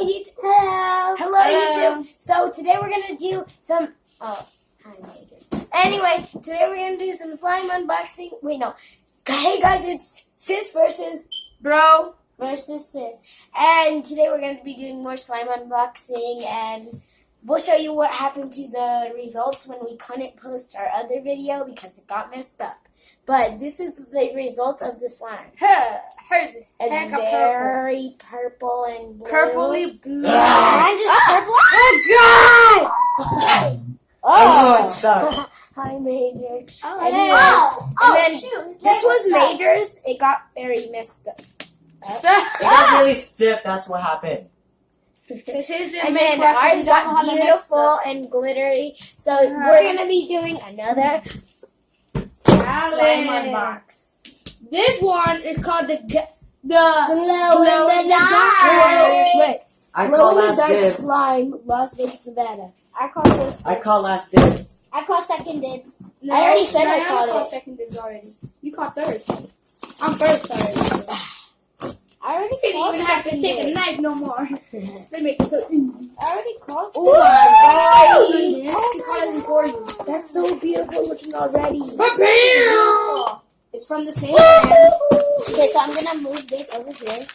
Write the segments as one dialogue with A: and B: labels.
A: YouTube.
B: Hello.
A: Hello, YouTube. So today we're gonna do some. Oh, hi, Megan. Anyway, today we're gonna do some slime unboxing. Wait, no. Hey guys, it's sis versus
B: Bro.
A: versus sis, and today we're gonna be doing more slime unboxing, and we'll show you what happened to the results when we couldn't post our other video because it got messed up. But this is the result of the slime.
B: Hers is
A: It's very purple and blue.
B: purpley blue.
A: Mine just purple.
B: Oh God!
C: Oh, it's stuck.
A: Hi, Major.
B: Oh,
A: Anyway, and then
B: shoot!
A: this was Major's. It got very messed up.
C: It got really stiff, that's what happened.
A: And then ours got beautiful and glittery. So we're gonna be doing another slime unbox.
B: This one is called the
A: Glow in the
B: dark.
A: Wait,
C: I
A: glow
C: call
A: in the
C: last
A: dark
C: dibs.
A: slime, Las Vegas, Nevada. I call first.
C: I call last dibs.
A: I call second dibs.
B: No,
A: I already said I
B: Diana
A: called it.
B: second dibs already. You called third. I'm first already.
A: I already
B: Didn't
A: called
B: even have to
A: second
B: take a
A: dibs.
B: knife no more. They make it so easy.
A: I already called.
C: Oh my
B: He called it for you.
A: That's so beautiful looking already.
B: Prepare!
A: It's from the same brand. Okay, so I'm gonna move this over here.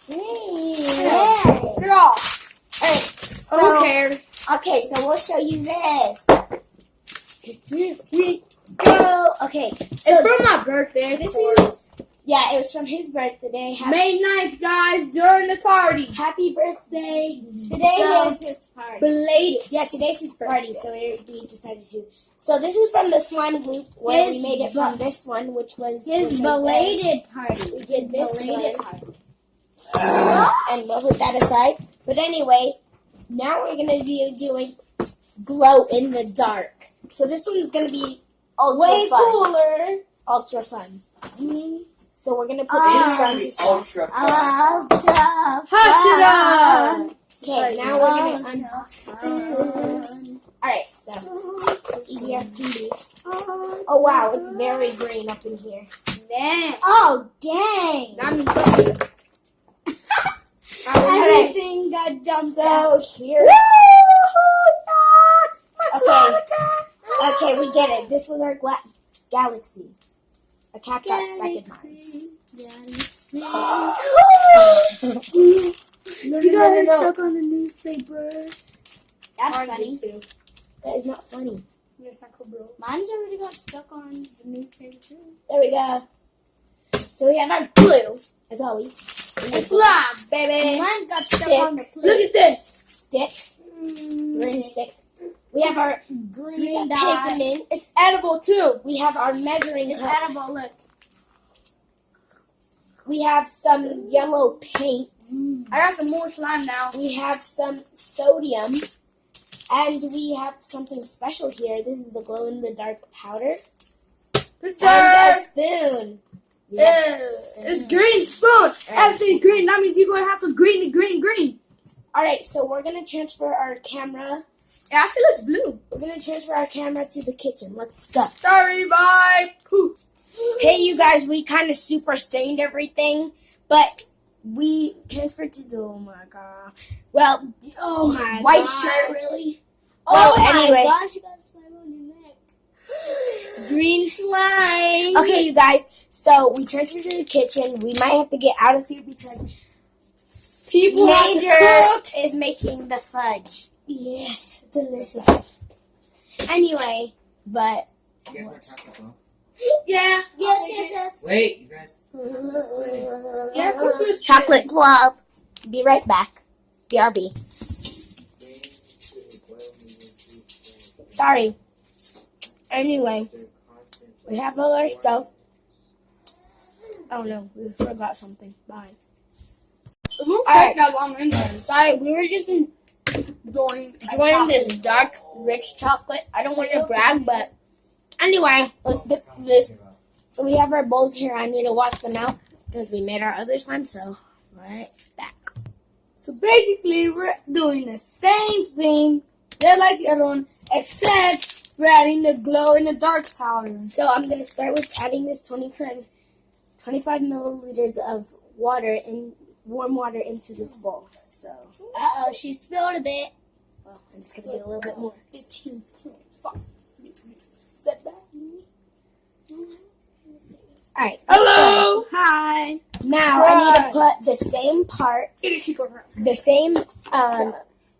A: Hey.
B: Get off.
A: Alright,
B: I don't
A: so,
B: care.
A: okay, so we'll show you this. Here we go. Okay,
B: It's
A: so
B: from my birthday.
A: this is, yeah, it was from his birthday.
B: May 9th, guys, during the party.
A: Happy birthday. Today
B: So,
A: is his party.
B: Belated.
A: Yeah, today's his party, so we decided to. So this is from the slime loop where we
B: His
A: made it from this one, which was
B: His
A: which
B: belated party.
A: We did this
B: Belated
A: one, and we'll put that aside. But anyway, now we're gonna be doing glow in the dark. So this one is gonna be ultra
B: Way
A: fun.
B: cooler.
A: Ultra fun. So we're gonna put
C: It's
A: this
C: gonna
A: on
C: be
A: to side.
C: ultra fun.
B: Hush it up.
A: Okay, now we're gonna unbox this. Alright, so it's easier as can be. Oh wow, it's very green up in here.
B: Damn.
A: Oh dang!
B: That means something.
A: Everything
B: got dumped
A: So here. Okay, we get it. This was our galaxy. A cat got stuck in mine.
B: You got stuck on the newspaper.
A: That's
B: Mine
A: funny.
B: did too.
A: That is not funny.
B: Mine's already got stuck on the newspaper too.
A: There we go. So we have our glue, as always.
B: It's live, baby.
A: Mine got stuck
B: Stick.
A: on the plate.
B: Look at this.
A: Stick. Green stick. We have our green
B: dye.
A: pigment.
B: It's edible too.
A: We have our measuring cup.
B: Edible. Look.
A: We have some yellow paint.
B: I got some more slime now.
A: We have some sodium. And we have something special here. This is the glow-in-the-dark powder. And a spoon.
B: It's green spoon. Everything's green. That means you're going to have to green.
A: Alright, so we're going to transfer our camera.
B: It actually looks blue.
A: We're going to transfer our camera to the kitchen. Let's go.
B: Sorry, bye. Poof.
A: Hey, you guys, we kind of super stained everything, but we transferred to the, oh my god. Well,
B: Oh my
A: white
B: gosh.
A: shirt, really?
B: Oh
A: Well, anyway.
B: my gosh, you got slime on your neck.
A: Green slime. Okay, you guys, so we transferred to the kitchen. We might have to get out of here because
B: People have to
A: Major
B: cook.
A: is making the fudge. Yes, delicious. Anyway, but
C: You guys want chocolate though?
B: Yeah.
A: yes.
C: Wait, you guys.
B: Yeah, cook this
A: Chocolate globe. Be right back. BRB. Sorry. Anyway, we have all our stuff. Oh no, we forgot something. Bye.
B: It won't
A: Alright.
B: take that long anyway.
A: Sorry, we were just
B: Enjoying
A: enjoying this dark, rich chocolate. I don't want to brag, but anyway, let's do this. So we have our bowls here. I need to wash them out because we made our other slime. So right back.
B: So basically, we're doing the same thing, just like the other one, except we're adding the glow-in-the-dark powder.
A: So I'm gonna start with adding this 25 milliliters of water warm water into this bowl. So,
B: Uh-oh, she spilled a bit.
A: well, I'm just gonna get a little bit more.
B: 15.5. Step back.
A: All right.
B: Hello. Hi.
A: Now I need to put the same part, the same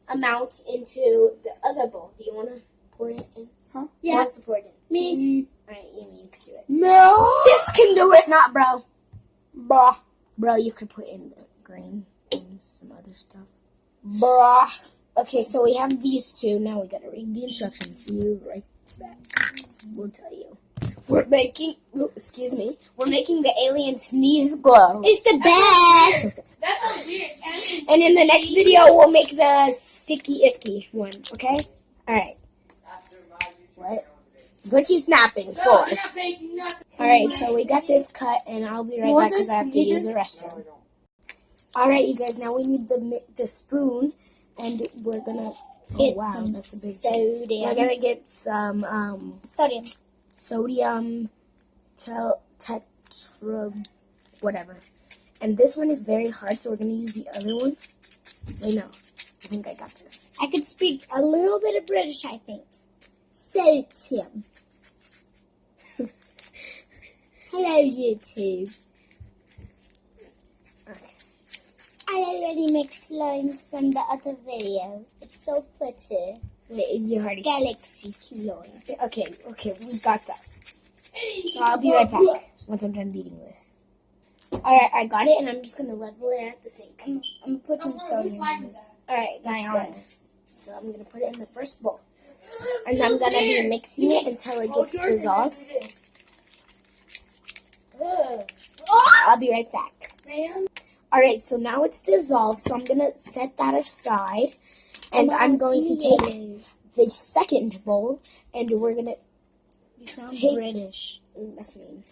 A: amount into the other bowl. Do you want to pour it in?
B: Huh?
A: Who
B: Yeah.
A: wants to pour it in?
B: Me.
A: All right, Yumi, you can do it.
B: No.
A: Sis can do it, not bro.
B: Bah.
A: Bro, you could put in the green and some other stuff.
B: Bah.
A: Okay, so we have these two. Now we gotta read the instructions. You write that. We'll tell you. We're making, excuse me, we're making the alien sneeze glow.
B: It's the best.
D: That sounds weird.
A: And in the next video, we'll make the sticky icky one, okay? Alright. What? What you snapping for?
D: No, you're not making nothing.
A: Alright, so we got this cut, and I'll be right back because I have to use the restroom. Alright, you guys, now we need the spoon, and we're gonna... Oh,
B: Get
A: wow,
B: some
A: that's a big thing. We're
B: sodium.
A: gonna get some, sodium tetra, whatever. And this one is very hard, so we're gonna use the other one. Wait, no. I think I got this.
B: I could speak a little bit of British, I think. Sodium. Hello, YouTube.
A: Okay.
B: I already mixed slime from the other video. It's so pretty.
A: Wait, you already...
B: Galaxy slime.
A: Okay, we got that. So I'll be right back once I'm done beating this. Alright, I got it, and I'm just gonna level it at the sink.
B: I'm putting
D: Whose
B: sodium
D: slime
B: in
D: is
B: it.
D: that?
A: Alright, that's good.
B: Honest.
A: So I'm gonna put it in the first bowl. And I'm gonna be mixing it until it gets dissolved. I'll be right back. Alright, so now it's dissolved, so I'm gonna set that aside. And I'm going to take the second bowl, and we're gonna
B: You sound
A: take-
B: British.
A: that's mean.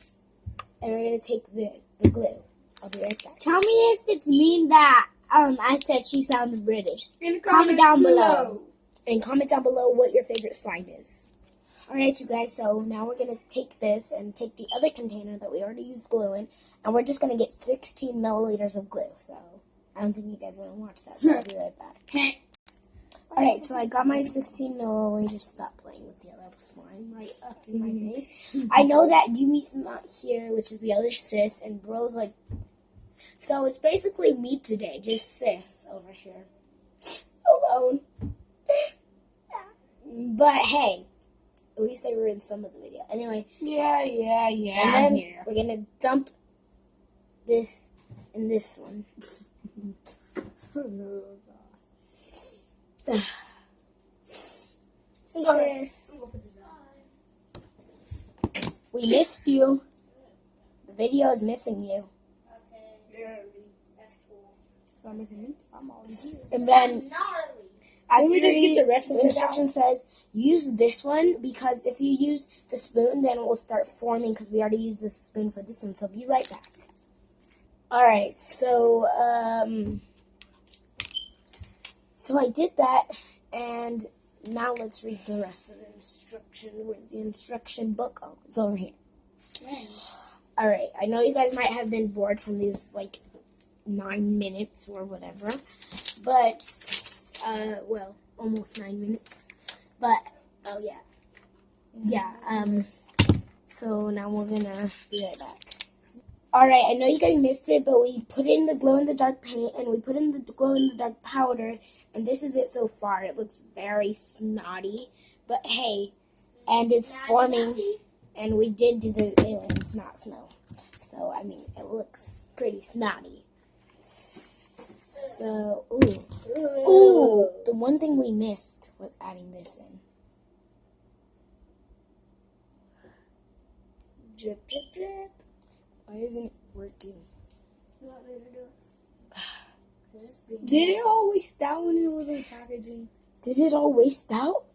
A: And we're gonna take the glue. I'll be right back.
B: Tell me if it's mean that I said she sounded British.
D: In the
B: Comment down below.
A: And comment down below what your favorite slime is. Alright, you guys, so now we're going to take this and take the other container that we already used glue in, and we're just going to get 16 milliliters of glue. So, I don't think you guys want to watch that, so I'll be right back. Alright, so I got my 16 milliliters. Stop playing with the other slime right up in my face. I know that Yumi's not here, which is the other sis, and bro's like... So, it's basically me today, just sis over here. Alone. But hey, at least they were in some of the video. Anyway,
B: Yeah.
A: and then we're gonna dump this in this one. Hey sis, we missed you. The video is missing you.
D: That's cool.
B: I'm always here.
A: And then, as
B: Can we just get the rest of it
A: instruction says, use this one because if you use the spoon, then it will start forming because we already used the spoon for this one. So be right back. All right, so I did that, and now let's read the rest of the instruction. Where's the instruction book? Oh, it's over here. All right, I know you guys might have been bored from these like 9 minutes or whatever, but well, almost 9 minutes. But oh yeah, so now we're gonna be right back. Alright, I know you guys missed it, but we put in the glow-in-the-dark paint, and we put in the glow-in-the-dark powder, and this is it so far. It looks very snotty, but hey, and it's forming, and we did do the alien snot snow. So, I mean, it looks pretty snotty. So, ooh, the one thing we missed was adding this in. Drip, drip, drip. Why isn't it working?
D: You want me to do it?
B: Did it all waste out when it was in packaging?
A: Did it all waste out?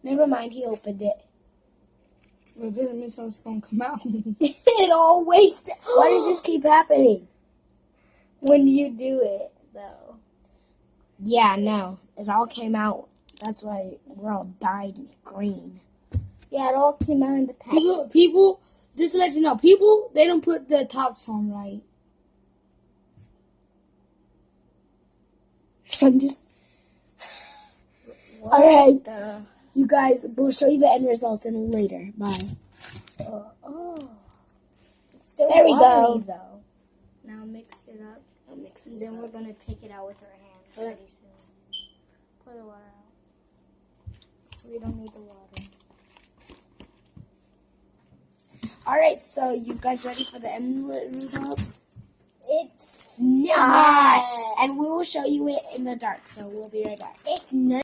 A: Never mind, he opened it.
B: Well, it doesn't mean something's gonna come out.
A: It all wasted. Why does this keep happening?
B: When you do it, though.
A: Yeah, no. It all came out. That's why we're all dyed green. Yeah, it all came out in the pack.
B: People, just to let you know, people, they don't put the tops on right.
A: I'm just... Alright, you guys, we'll show you the end results in later. Bye.
D: It's still
A: There we
D: watery,
A: go.
D: though. Now mix it up.
A: I'll mix
D: And
A: this
D: then
A: up.
D: we're going to take it out with our hands pretty soon. Pour the water out. So we don't need the water.
A: Alright, so you guys ready for the end results?
D: It's
A: Not. And we will show you it in the dark, so we'll be right back.
D: It's not.